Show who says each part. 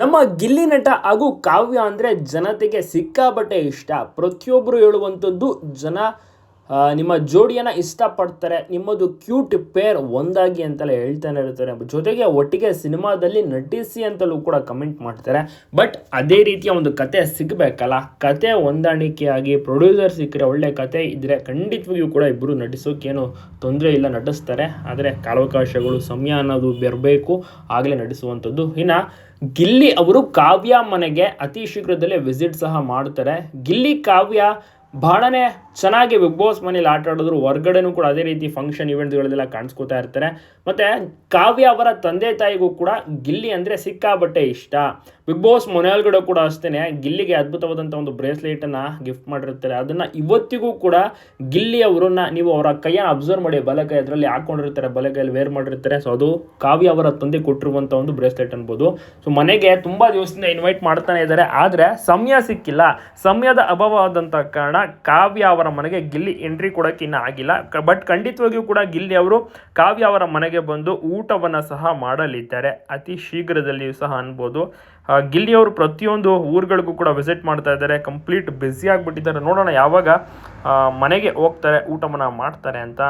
Speaker 1: ನಮ್ಮ ಗಿಲ್ಲಿ ನಟ ಹಾಗೂ ಕಾವ್ಯ ಅಂದರೆ ಜನತೆಗೆ ಸಿಕ್ಕಾಪಟ್ಟೆ ಇಷ್ಟ. ಪ್ರತಿಯೊಬ್ಬರು ಹೇಳುವಂಥದ್ದು ಜನ ನಿಮ್ಮ ಜೋಡಿಯನ್ನು ಇಷ್ಟಪಡ್ತಾರೆ. ನಿಮ್ಮದು ಕ್ಯೂಟ್ ಪೇರ್ ಒಂದಾಗಿ ಅಂತೆಲ್ಲ ಹೇಳ್ತಾನೆ ಇರ್ತಾರೆ. ಜೊತೆಗೆ ಒಟ್ಟಿಗೆ ಸಿನಿಮಾದಲ್ಲಿ ನಟಿಸಿ ಅಂತಲೂ ಕೂಡ ಕಮೆಂಟ್ ಮಾಡ್ತಾರೆ. ಬಟ್ ಅದೇ ರೀತಿಯ ಒಂದು ಕತೆ ಸಿಗಬೇಕಲ್ಲ, ಕತೆ ಹೊಂದಾಣಿಕೆಯಾಗಿ ಪ್ರೊಡ್ಯೂಸರ್ ಸಿಕ್ಕರೆ, ಒಳ್ಳೆ ಕತೆ ಇದ್ದರೆ ಖಂಡಿತವಾಗಿಯೂ ಕೂಡ ಇಬ್ಬರು ನಟಿಸೋಕ್ಕೇನು ತೊಂದರೆ ಇಲ್ಲ, ನಟಿಸ್ತಾರೆ. ಆದರೆ ಕಾಲಾವಕಾಶಗಳು, ಸಮಯ ಅನ್ನೋದು ಬರಬೇಕು, ಆಗಲೇ ನಟಿಸುವಂಥದ್ದು. ಇನ್ನು ಗಿಲ್ಲಿ ಅವರು ಕಾವ್ಯ ಮನೆಗೆ ಅತಿ ಶೀಘ್ರದಲ್ಲೇ ವಿಸಿಟ್ ಸಹ ಮಾಡ್ತಾರೆ. ಗಿಲ್ಲಿ ಕಾವ್ಯ ಬಹಳನೇ ಚೆನ್ನಾಗಿ ಬಿಗ್ ಬಾಸ್ ಮನೇಲಿ ಆಟ ಆಡಿದ್ರು. ಹೊರ್ಗಡೆನೂ ಕೂಡ ಅದೇ ರೀತಿ ಫಂಕ್ಷನ್ ಇವೆಂಟ್ಸ್ಗಳಲ್ಲೆಲ್ಲ ಕಾಣಿಸ್ಕೋತಾ ಇರ್ತಾರೆ. ಮತ್ತು ಕಾವ್ಯ ಅವರ ತಂದೆ ತಾಯಿಗೂ ಕೂಡ ಗಿಲ್ಲಿ ಅಂದರೆ ಸಿಕ್ಕಾಬಟ್ಟೆ ಇಷ್ಟ. ಬಿಗ್ ಬಾಸ್ ಮನೆಯೊಳಗಡೆ ಕೂಡ ಅಷ್ಟೇ ಗಿಲ್ಲಿಗೆ ಅದ್ಭುತವಾದಂಥ ಒಂದು ಬ್ರೇಸ್ಲೆಟನ್ನು ಗಿಫ್ಟ್ ಮಾಡಿರ್ತಾರೆ. ಅದನ್ನು ಇವತ್ತಿಗೂ ಕೂಡ ಗಿಲ್ಲಿ ಅವರನ್ನ ನೀವು ಅವರ ಕೈಯನ್ನು ಅಬ್ಸರ್ವ್ ಮಾಡಿ, ಬಲಕೈ ಅದರಲ್ಲಿ ಹಾಕ್ಕೊಂಡಿರ್ತಾರೆ, ಬಲಕೈಯಲ್ಲಿ ವೇರ್ ಮಾಡಿರ್ತಾರೆ. ಸೊ ಅದು ಕಾವ್ಯ ಅವರ ತಂದೆ ಕೊಟ್ಟಿರುವಂಥ ಒಂದು ಬ್ರೇಸ್ಲೆಟ್ ಅನ್ಬೋದು. ಸೊ ಮನೆಗೆ ತುಂಬ ದಿವಸದಿಂದ ಇನ್ವೈಟ್ ಮಾಡ್ತಾನೆ ಇದ್ದಾರೆ, ಆದರೆ ಸಮಯ ಸಿಕ್ಕಿಲ್ಲ. ಸಮಯದ ಅಭಾವವಾದಂಥ ಕಾರಣ ಕಾವ್ಯ ಅವರ ಮನೆಗೆ ಗಿಲ್ಲಿ ಎಂಟ್ರಿ ಕೊಡೋಕ್ಕೆ ಇನ್ನೂ ಆಗಿಲ್ಲ. ಬಟ್ ಖಂಡಿತವಾಗಿಯೂ ಕೂಡ ಗಿಲ್ಲಿ ಅವರು ಕಾವ್ಯ ಅವರ ಮನೆಗೆ ಬಂದು ಊಟವನ್ನು ಸಹ ಮಾಡಲಿದ್ದಾರೆ ಅತಿ ಶೀಘ್ರದಲ್ಲಿಯೂ ಸಹ ಅನ್ಬೋದು. ಗಿಲ್ಲಿ ಅವರು ಪ್ರತಿಯೊಂದು ಊರುಗಳಿಗೂ ಕೂಡ ವಿಸಿಟ್ ಮಾಡ್ತಾ ಇದ್ದಾರೆ. ಕಂಪ್ಲೀಟ್ ಬ್ಯುಸಿ ಆಗಿಬಿಟ್ಟಿದ್ದಾರೆ. ನೋಡೋಣ ಯಾವಾಗ ಮನೆಗೆ ಹೋಗ್ತಾರೆ, ಊಟವನ್ನು ಮಾಡ್ತಾರೆ ಅಂತ.